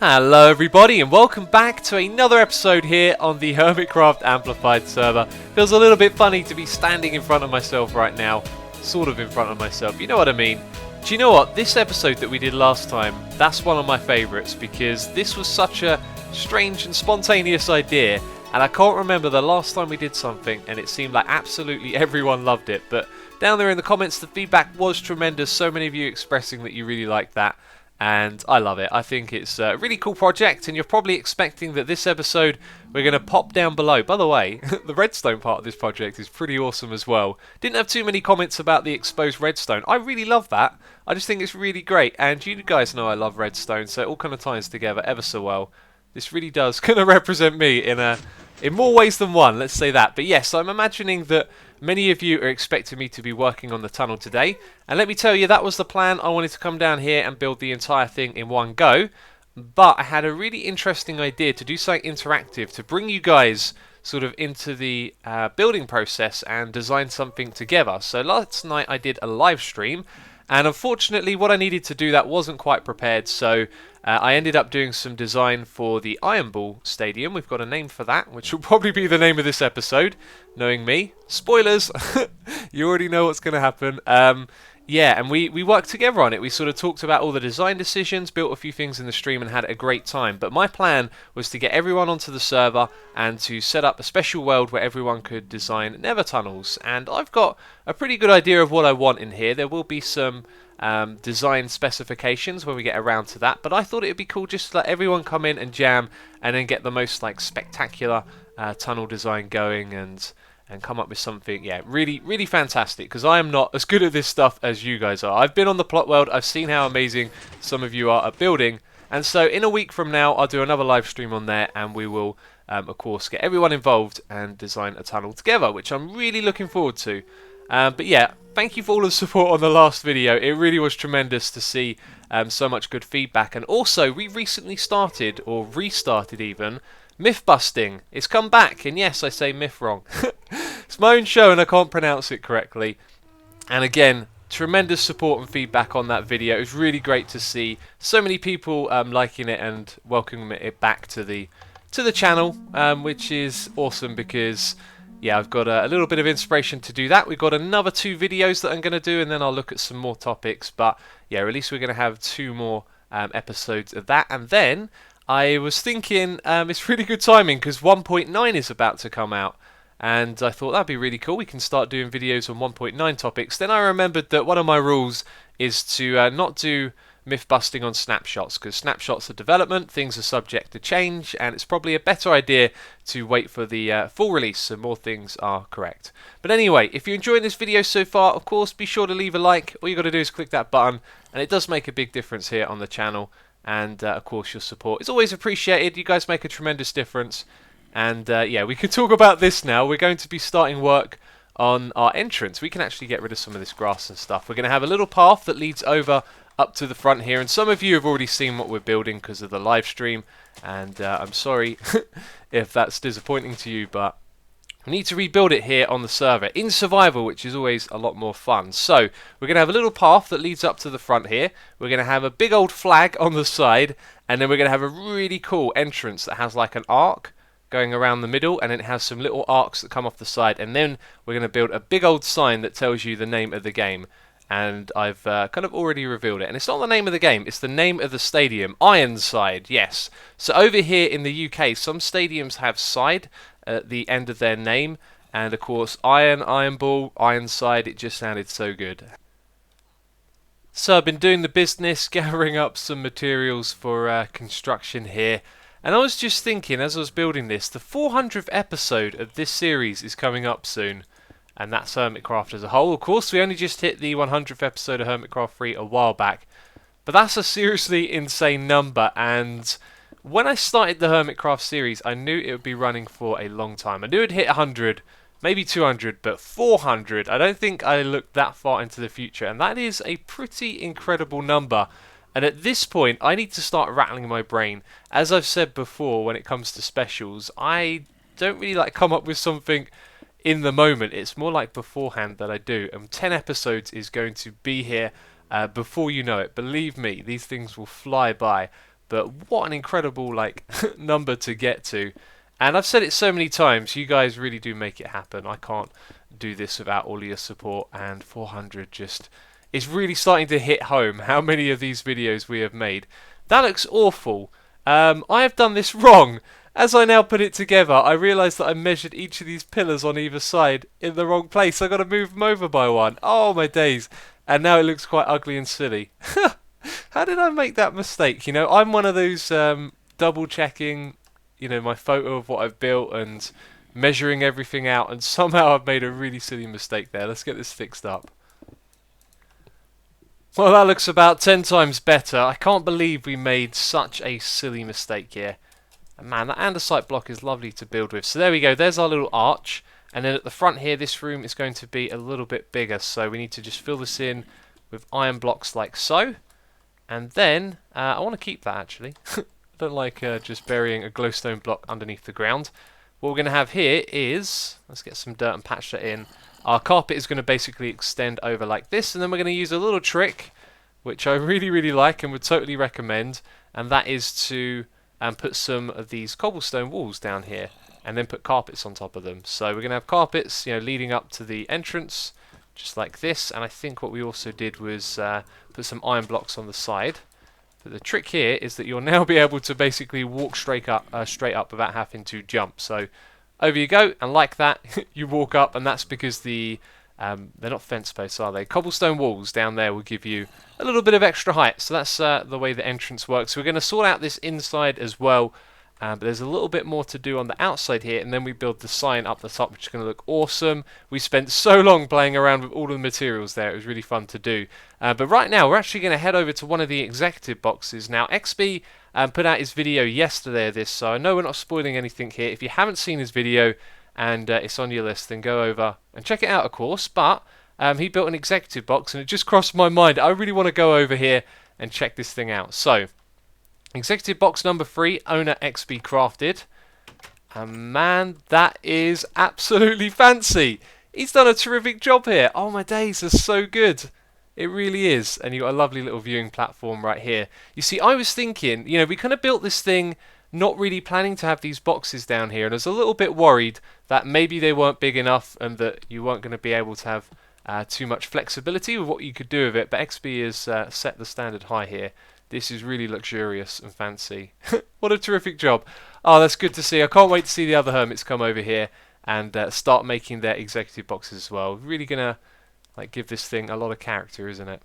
Hello everybody and welcome back to another episode here on the Hermitcraft Amplified server. Feels a little bit funny to be standing in front of myself right now, sort of in front of myself, you know what I mean. Do you know what, this episode that we did last time, that's one of my favourites because this was such a strange and spontaneous idea and I can't remember the last time we did something and it seemed like absolutely everyone loved it, but down there in the comments the feedback was tremendous, so many of you expressing that you really liked that. And I love it. I think it's a really cool project and you're probably expecting that this episode we're going to pop down below. By the way, the redstone part of this project is pretty awesome as well. Didn't have too many comments about the exposed redstone. I really love that. I just think it's really great and you guys know I love redstone, so it all kind of ties together ever so well. This really does kind of represent me in more ways than one, let's say that. But yes, I'm imagining that many of you are expecting me to be working on the tunnel today, and let me tell you, that was the plan. I wanted to come down here and build the entire thing in one go, but I had a really interesting idea to do something interactive, to bring you guys sort of into the building process and design something together. So last night I did a live stream, and unfortunately what I needed to do that wasn't quite prepared, so I ended up doing some design for the Iron Ball Stadium. We've got a name for that, which will probably be the name of this episode, knowing me. Spoilers! You already know what's going to happen. Yeah, and we worked together on it. We sort of talked about all the design decisions, built a few things in the stream and had a great time. But my plan was to get everyone onto the server and to set up a special world where everyone could design nether tunnels. And I've got a pretty good idea of what I want in here. There will be some design specifications when we get around to that, but I thought it would be cool just to let everyone come in and jam and then get the most like spectacular tunnel design going and come up with something, yeah, really fantastic, because I am not as good at this stuff as you guys are. I've been on the plot world, I've seen how amazing some of you are at building, and so in a week from now I'll do another live stream on there and we will of course get everyone involved and design a tunnel together, which I'm really looking forward to. But yeah, thank you for all the support on the last video. It really was tremendous to see so much good feedback. And also, we recently started, or restarted even, myth busting. It's come back, and yes, I say myth wrong. It's my own show and I can't pronounce it correctly. And again, tremendous support and feedback on that video. It was really great to see so many people liking it and welcoming it back to the channel, which is awesome because yeah, I've got a little bit of inspiration to do that. We've got another 2 videos that I'm going to do and then I'll look at some more topics. But yeah, at least we're going to have 2 more episodes of that. And then I was thinking it's really good timing because 1.9 is about to come out. And I thought that'd be really cool. We can start doing videos on 1.9 topics. Then I remembered that one of my rules is to not do myth busting on snapshots, because snapshots are development, things are subject to change, and it's probably a better idea to wait for the full release so more things are correct. But anyway, if you're enjoying this video so far, of course be sure to leave a like. All you got to do is click that button and it does make a big difference here on the channel, and of course your support is always appreciated. You guys make a tremendous difference. And yeah, we can talk about this now. We're going to be starting work on our entrance. We can actually get rid of some of this grass and stuff. We're going to have a little path that leads over up to the front here, and some of you have already seen what we're building because of the live stream, and I'm sorry if that's disappointing to you, but we need to rebuild it here on the server in survival, which is always a lot more fun. So we're going to have a little path that leads up to the front here. We're going to have a big old flag on the side, and then we're going to have a really cool entrance that has like an arc going around the middle, and it has some little arcs that come off the side, and then we're going to build a big old sign that tells you the name of the game. And I've kind of already revealed it. And it's not the name of the game, it's the name of the stadium. Ironside, yes. So over here in the UK, some stadiums have side at the end of their name. And of course, Iron Ball, Ironside, it just sounded so good. So I've been doing the business, gathering up some materials for construction here. And I was just thinking, as I was building this, the 400th episode of this series is coming up soon. And that's Hermitcraft as a whole. Of course, we only just hit the 100th episode of Hermitcraft 3 a while back. But that's a seriously insane number. And when I started the Hermitcraft series, I knew it would be running for a long time. I knew it'd hit 100, maybe 200, but 400. I don't think I looked that far into the future. And that is a pretty incredible number. And at this point, I need to start rattling my brain. As I've said before, when it comes to specials, I don't really like come up with something in the moment. It's more like beforehand that I do, and 10 episodes is going to be here before you know it. Believe me, these things will fly by. But what an incredible like number to get to. And I've said it so many times, you guys really do make it happen. I can't do this without all of your support, and 400 just is really starting to hit home how many of these videos we have made. That looks awful. I have done this wrong. As I now put it together, I realise that I measured each of these pillars on either side in the wrong place. I've got to move them over by one. Oh my days. And now it looks quite ugly and silly. How did I make that mistake? You know, I'm one of those double checking, you know, my photo of what I've built and measuring everything out, and somehow I've made a really silly mistake there. Let's get this fixed up. Well, that looks about 10 times better. I can't believe we made such a silly mistake here. And man, that andesite block is lovely to build with. So there we go, there's our little arch. And then at the front here, this room is going to be a little bit bigger. So we need to just fill this in with iron blocks like so. And then, I want to keep that actually. I don't like just burying a glowstone block underneath the ground. What we're going to have here is, let's get some dirt and patch that in. Our carpet is going to basically extend over like this, and then we're going to use a little trick, which I really like and would totally recommend, and that is to put some of these cobblestone walls down here, and then put carpets on top of them. So we're going to have carpets, you know, leading up to the entrance, just like this. And I think what we also did was put some iron blocks on the side. But the trick here is that you'll now be able to basically walk straight up without having to jump. So over you go, and like that, you walk up, and that's because the they're not fence posts, are they? Cobblestone walls down there will give you a little bit of extra height. So that's the way the entrance works. We're going to sort out this inside as well. But there's a little bit more to do on the outside here, and then we build the sign up the top, which is going to look awesome. We spent so long playing around with all of the materials there. It was really fun to do. But right now, we're actually going to head over to one of the executive boxes. Now, XB put out his video yesterday of this, so I know we're not spoiling anything here. If you haven't seen his video and it's on your list, then go over and check it out, of course. But he built an executive box, and it just crossed my mind. I really want to go over here and check this thing out. So, executive box number 3, owner XB Crafted. And man, that is absolutely fancy. He's done a terrific job here. Oh my days, that's so good. It really is. And you've got a lovely little viewing platform right here. You see, I was thinking, you know, we kind of built this thing not really planning to have these boxes down here. And I was a little bit worried that maybe they weren't big enough and that you weren't going to be able to have too much flexibility with what you could do with it. But XB has set the standard high here. This is really luxurious and fancy. What a terrific job. Oh, that's good to see. I can't wait to see the other hermits come over here and start making their executive boxes as well. Really gonna like give this thing a lot of character, isn't it?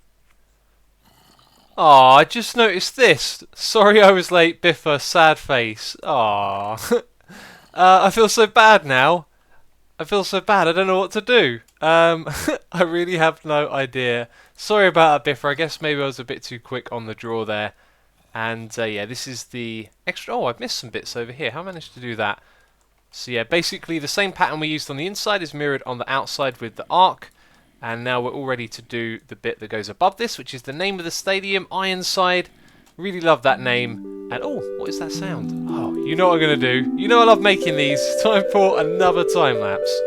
Oh, I just noticed this. Sorry I was late, Biffa, sad face. Oh, I feel so bad now. I feel so bad. I don't know what to do. I really have no idea. Sorry about that, Biffa. I guess maybe I was a bit too quick on the draw there. And yeah, this is the extra. Oh, I've missed some bits over here. How I managed to do that? So yeah, basically the same pattern we used on the inside is mirrored on the outside with the arc. And now we're all ready to do the bit that goes above this, which is the name of the stadium, Ironside. Really love that name. And oh, what is that sound? Oh, you know what I'm going to do. You know I love making these. Time for another time lapse.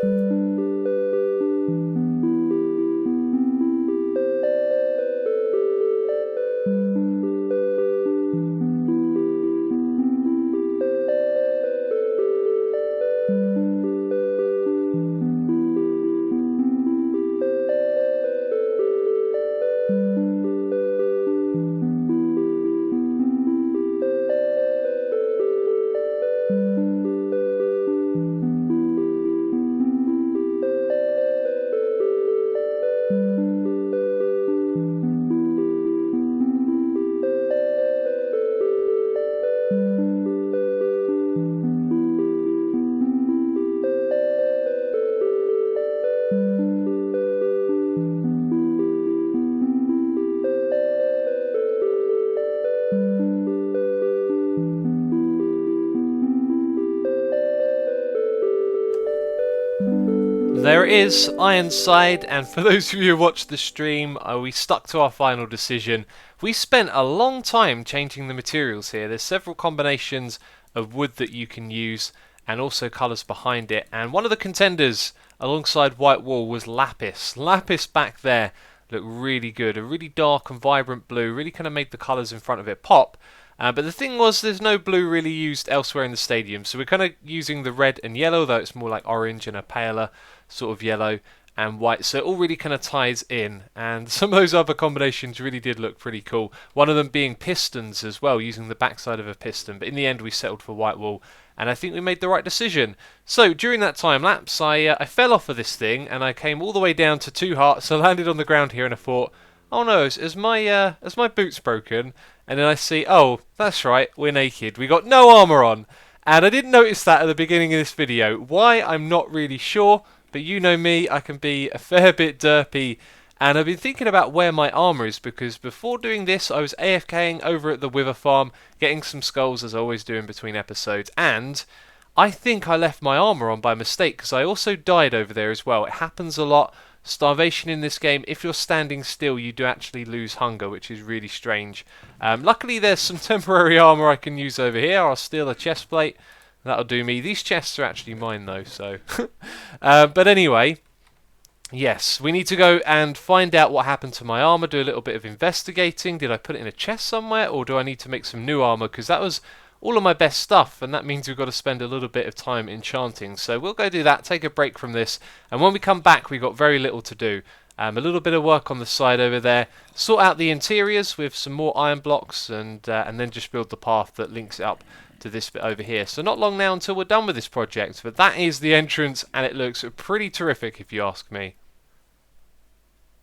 There it is, Ironside, and for those of you who watched the stream, we stuck to our final decision. We spent a long time changing the materials here. There's several combinations of wood that you can use and also colours behind it, and one of the contenders alongside white wool was lapis. Lapis back there. look really good. A really dark and vibrant blue, really kind of made the colours in front of it pop. But the thing was, there's no blue really used elsewhere in the stadium, so we're kind of using the red and yellow, though it's more like orange and a paler sort of yellow and white, so it all really kind of ties in, and some of those other combinations really did look pretty cool. One of them being pistons as well, using the backside of a piston, but in the end we settled for white wool, and I think we made the right decision. So during that time lapse, I fell off of this thing, and I came all the way down to 2 hearts. I landed on the ground here, and I thought, oh no, is my boots broken? And then I see, oh, that's right, we're naked. We got no armour on. And I didn't notice that at the beginning of this video. Why, I'm not really sure, but you know me, I can be a fair bit derpy. And I've been thinking about where my armour is, because before doing this, I was AFKing over at the Wither farm, getting some skulls as I always do in between episodes, and I think I left my armour on by mistake, because I also died over there as well. It happens a lot. Starvation in this game, if you're standing still, you do actually lose hunger, which is really strange. Luckily, there's some temporary armour I can use over here. I'll steal a chest plate. That'll do me. These chests are actually mine, though, so... but anyway, yes, we need to go and find out what happened to my armour, do a little bit of investigating. Did I put it in a chest somewhere, or do I need to make some new armour? Because that was all of my best stuff, and that means we've got to spend a little bit of time enchanting. So we'll go do that, take a break from this, and when we come back, we've got very little to do. A little bit of work on the side over there, sort out the interiors with some more iron blocks, and then just build the path that links it up to this bit over here. So not long now until we're done with this project, but that is the entrance, and it looks pretty terrific if you ask me.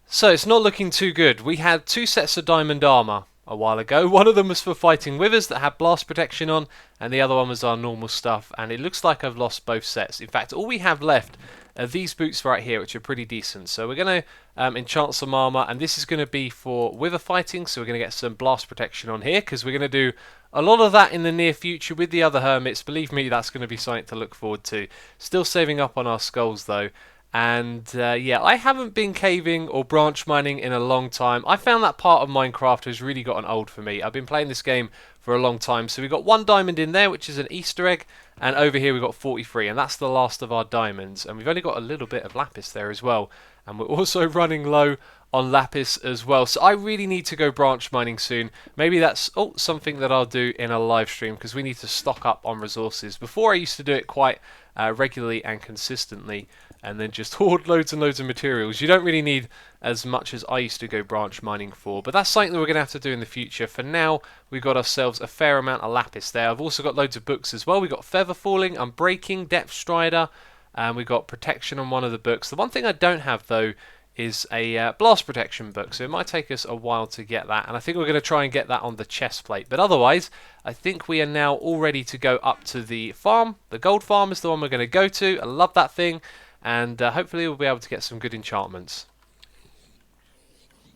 So it's not looking too good. We had 2 sets of diamond armour a while ago. One of them was for fighting withers that had blast protection on, and the other one was our normal stuff, and it looks like I've lost both sets. In fact, all we have left are these boots right here, which are pretty decent. So we're going to enchant some armour, and this is going to be for wither fighting, so we're going to get some blast protection on here, because we're going to do a lot of that in the near future with the other hermits. Believe me, that's going to be something to look forward to. Still saving up on our skulls though. And yeah, I haven't been caving or branch mining in a long time. I found that part of Minecraft has really gotten old for me. I've been playing this game for a long time. So we've got 1 diamond in there, which is an Easter egg. And over here we've got 43, and that's the last of our diamonds. And we've only got a little bit of lapis there as well. And we're also running low on lapis as well. So I really need to go branch mining soon. Maybe that's something that I'll do in a live stream, because we need to stock up on resources. Before I used to do it quite regularly and consistently, and then just hoard loads and loads of materials. You don't really need as much as I used to go branch mining for, but that's something that we're going to have to do in the future. For now, we've got ourselves a fair amount of lapis there. I've also got loads of books as well. We've got Feather Falling, Unbreaking, Depth Strider, and we've got Protection on one of the books. The one thing I don't have, though, is a blast protection book, so it might take us a while to get that, and I think we're going to try and get that on the chest plate. But otherwise, I think we are now all ready to go up to the farm. The gold farm is the one we're going to go to. I love that thing. And hopefully we'll be able to get some good enchantments.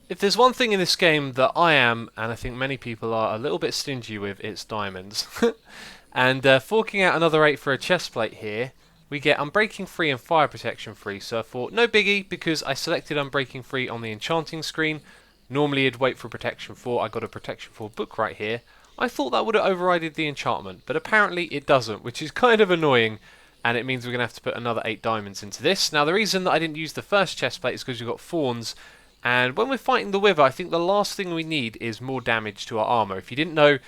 If there's one thing in this game that I am, and I think many people are, a little bit stingy with, it's diamonds. And forking out another 8 for a chest plate here, we get Unbreaking free and Fire Protection free. So I thought, no biggie, because I selected Unbreaking free on the enchanting screen. Normally it'd wait for Protection 4. I got a Protection 4 book right here. I thought that would have overridden the enchantment, but apparently it doesn't, which is kind of annoying. And it means we're going to have to put another 8 diamonds into this. Now, the reason that I didn't use the first chest plate is because we've got fawns. And when we're fighting the wither, I think the last thing we need is more damage to our armour. If you didn't know,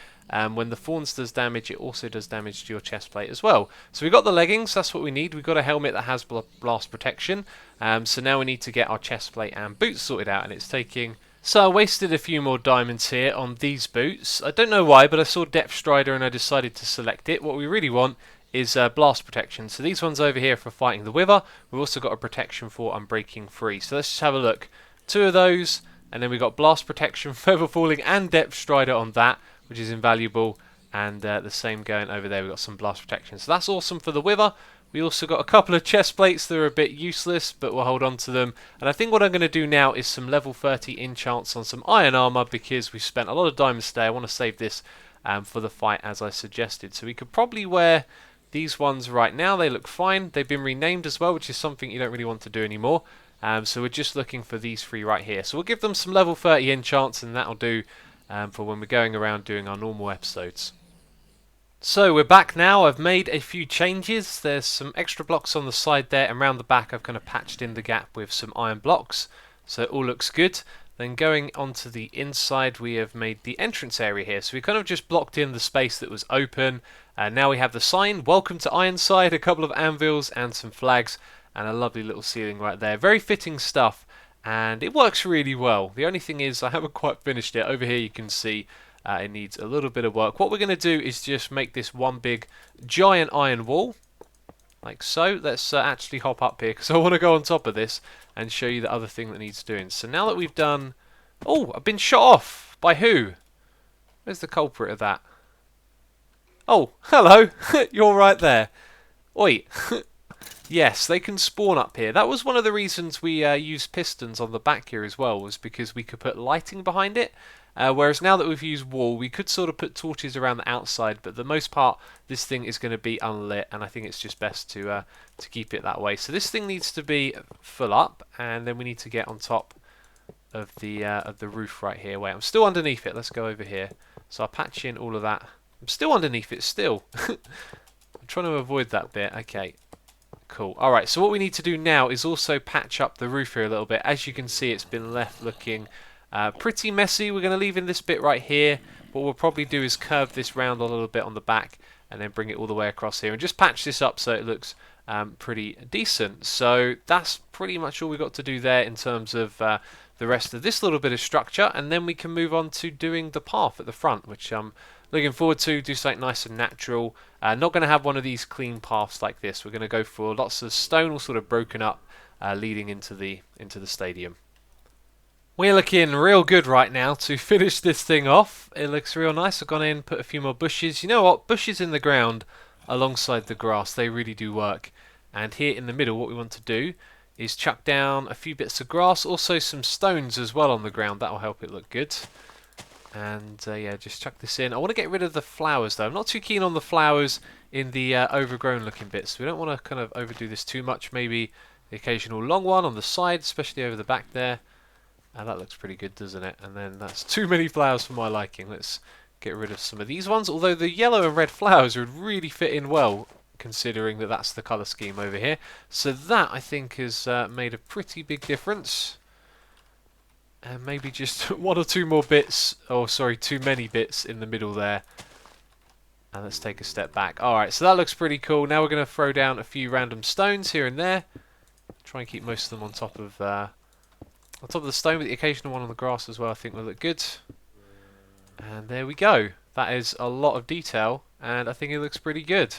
when the fawns does damage, it also does damage to your chest plate as well. So we've got the leggings, that's what we need. We've got a helmet that has blast protection. So now we need to get our chest plate and boots sorted out, and it's taking... So I wasted a few more diamonds here on these boots. I don't know why, but I saw Depth Strider and I decided to select it. What we really want is blast protection. So these ones over here for fighting the wither. We've also got a protection for Unbreaking free. So let's just have a look. 2 of those, and then we've got blast protection, Feather Falling, and Depth Strider on that, which is invaluable. And the same going over there. We've got some blast protection. So that's awesome for the wither. We also got a couple of chest plates that are a bit useless, but we'll hold on to them. And I think what I'm going to do now is some level 30 enchants on some iron armor, because we've spent a lot of diamonds today. I want to save this for the fight as I suggested. So we could probably wear these ones right now. They look fine. They've been renamed as well, which is something you don't really want to do anymore. So we're just looking for these 3 right here. So we'll give them some level 30 enchants, and that'll do for when we're going around doing our normal episodes. So we're back now. I've made a few changes. There's some extra blocks on the side there, and around the back I've kind of patched in the gap with some iron blocks. So it all looks good. Then going onto the inside, we have made the entrance area here. So we kind of just blocked in the space that was open. And now we have the sign, welcome to Ironside, a couple of anvils and some flags, and a lovely little ceiling right there. Very fitting stuff, and it works really well. The only thing is I haven't quite finished it. Over here you can see it needs a little bit of work. What we're going to do is just make this one big giant iron wall. Like so. Let's actually hop up here because I want to go on top of this and show you the other thing that needs doing. So now that we've done... Oh, I've been shot off. By who? Where's the culprit of that? Oh, hello. You're right there. Oi. Yes, they can spawn up here. That was one of the reasons we used pistons on the back here as well, was because we could put lighting behind it. Whereas now that we've used wall, we could sort of put torches around the outside, but the most part, this thing is going to be unlit, and I think it's just best to keep it that way. So this thing needs to be full up, and then we need to get on top of the roof right here. Wait, I'm still underneath it. Let's go over here. So I'll patch in all of that. I'm still underneath it, still. I'm trying to avoid that bit. Okay. Cool. Alright, so what we need to do now is also patch up the roof here a little bit. As you can see, it's been left looking pretty messy. We're going to leave in this bit right here. What we'll probably do is curve this round a little bit on the back and then bring it all the way across here and just patch this up so it looks pretty decent. So that's pretty much all we've got to do there in terms of the rest of this little bit of structure, and then we can move on to doing the path at the front, which I'm looking forward to. Do something nice and natural. Not going to have one of these clean paths like this. We're going to go for lots of stone all sort of broken up leading into the stadium. We're looking real good right now to finish this thing off. It looks real nice. I've gone in, put a few more bushes. You know what? Bushes in the ground alongside the grass, they really do work. And here in the middle, what we want to do is chuck down a few bits of grass, also some stones as well on the ground. That will help it look good. And yeah, just chuck this in. I want to get rid of the flowers though. I'm not too keen on the flowers in the overgrown looking bits. We don't want to kind of overdo this too much. Maybe the occasional long one on the side, especially over the back there. And that looks pretty good, doesn't it? And then that's too many flowers for my liking. Let's get rid of some of these ones. Although the yellow and red flowers would really fit in well, considering that that's the colour scheme over here. So that, I think, has made a pretty big difference. And maybe just one or two more bits, or sorry, too many bits in the middle there. And let's take a step back. Alright, so that looks pretty cool. Now we're going to throw down a few random stones here and there. Try and keep most of them on top of the stone, but the occasional one on the grass as well I think will look good. And there we go. That is a lot of detail, and I think it looks pretty good.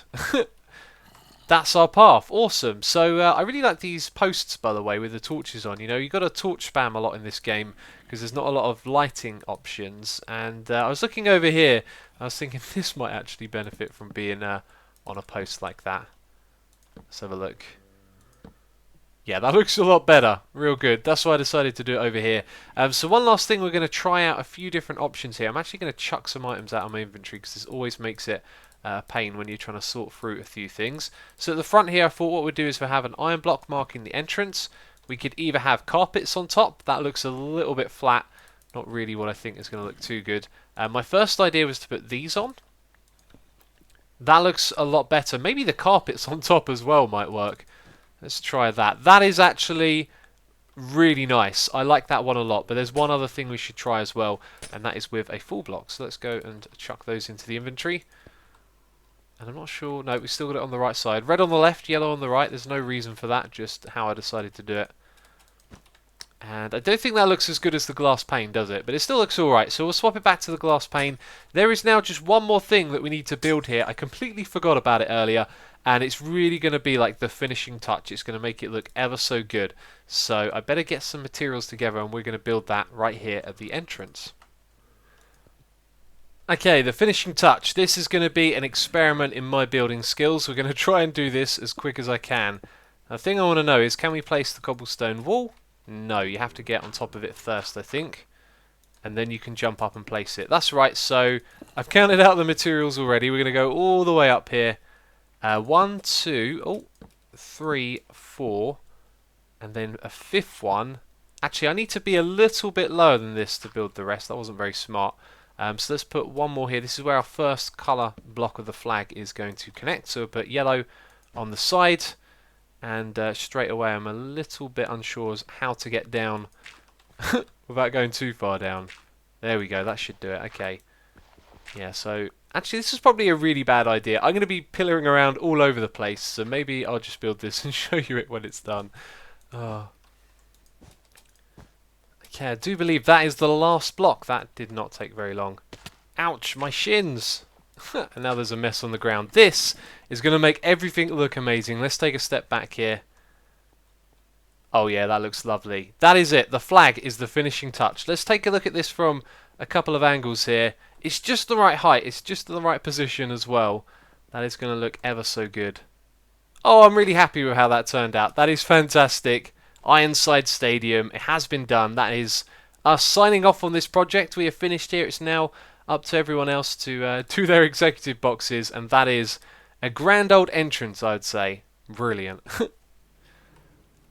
That's our path. Awesome. So I really like these posts, by the way, with the torches on. You know, you've got to torch spam a lot in this game because there's not a lot of lighting options. And I was looking over here. I was thinking this might actually benefit from being on a post like that. Let's have a look. Yeah, that looks a lot better. Real good. That's why I decided to do it over here. So one last thing, we're going to try out a few different options here. I'm actually going to chuck some items out of my inventory because this always makes it pain when you're trying to sort through a few things. So at the front here, I thought what we'd do is we'll have an iron block marking the entrance. We could either have carpets on top. That looks a little bit flat. Not really what I think is going to look too good. My first idea was to put these on. That looks a lot better. Maybe the carpets on top as well might work. Let's try that. That is actually really nice. I like that one a lot. But there's one other thing we should try as well, and that is with a full block. So let's go and chuck those into the inventory. And I'm not sure. No, we still got it on the right side. Red on the left, yellow on the right. There's no reason for that, just how I decided to do it. And I don't think that looks as good as the glass pane, does it? But it still looks alright. So we'll swap it back to the glass pane. There is now just one more thing that we need to build here. I completely forgot about it earlier. And it's really going to be like the finishing touch. It's going to make it look ever so good. So I better get some materials together and we're going to build that right here at the entrance. Okay, the finishing touch. This is going to be an experiment in my building skills. We're going to try and do this as quick as I can. The thing I want to know is, can we place the cobblestone wall? No, you have to get on top of it first, I think. And then you can jump up and place it. That's right, so I've counted out the materials already. We're going to go all the way up here. 1, 2, 3, 4, and then a fifth one. Actually, I need to be a little bit lower than this to build the rest. That wasn't very smart. So let's put one more here. This is where our first colour block of the flag is going to connect. So we'll put yellow on the side. And straight away I'm a little bit unsure as how to get down without going too far down. There we go, that should do it. Okay. Yeah, so actually this is probably a really bad idea. I'm going to be pillaring around all over the place, so maybe I'll just build this and show you it when it's done. Oh. Okay, I do believe that is the last block. That did not take very long. Ouch, my shins! And now there's a mess on the ground. This is going to make everything look amazing. Let's take a step back here. Oh yeah, that looks lovely. That is it. The flag is the finishing touch. Let's take a look at this from a couple of angles here. It's just the right height. It's just the right position as well. That is going to look ever so good. Oh, I'm really happy with how that turned out. That is fantastic. Ironside Stadium. It has been done. That is us signing off on this project. We have finished here. It's now up to everyone else to do their executive boxes. And that is a grand old entrance, I'd say. Brilliant.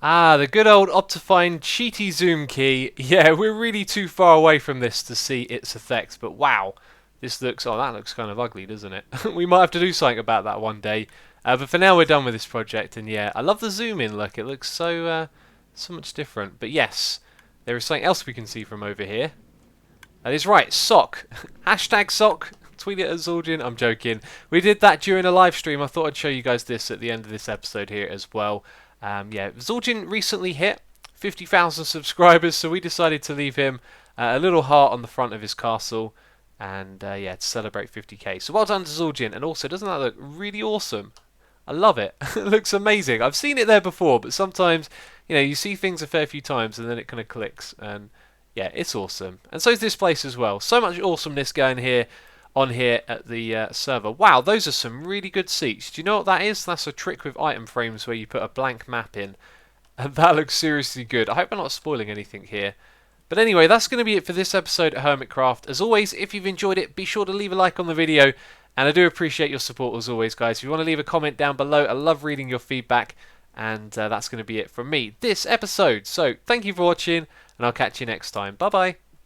Ah, the good old Optifine cheaty zoom key. Yeah, we're really too far away from this to see its effects, but wow. This looks, oh, that looks kind of ugly, doesn't it? We might have to do something about that one day. But for now, we're done with this project, and yeah, I love the zoom in look. It looks so, so much different. But yes, there is something else we can see from over here. That is right, sock. Hashtag sock. Tweet it at Zul'jin. I'm joking. We did that during a live stream. I thought I'd show you guys this at the end of this episode here as well. Yeah, Zul'jin recently hit 50,000 subscribers, so we decided to leave him a little heart on the front of his castle, and yeah, to celebrate 50k. So well done to Zul'jin, and also, doesn't that look really awesome? I love it. It looks amazing. I've seen it there before, but sometimes, you know, you see things a fair few times, and then it kind of clicks, and yeah, it's awesome. And so is this place as well. So much awesomeness going here. On here at the server. Wow, those are some really good seats. Do you know what that is? That's a trick with item frames where you put a blank map in. And that looks seriously good. I hope I'm not spoiling anything here. But anyway, that's going to be it for this episode of Hermitcraft. As always, if you've enjoyed it, be sure to leave a like on the video. And I do appreciate your support as always, guys. If you want to leave a comment down below, I love reading your feedback. And that's going to be it from me this episode. So, thank you for watching, and I'll catch you next time. Bye-bye.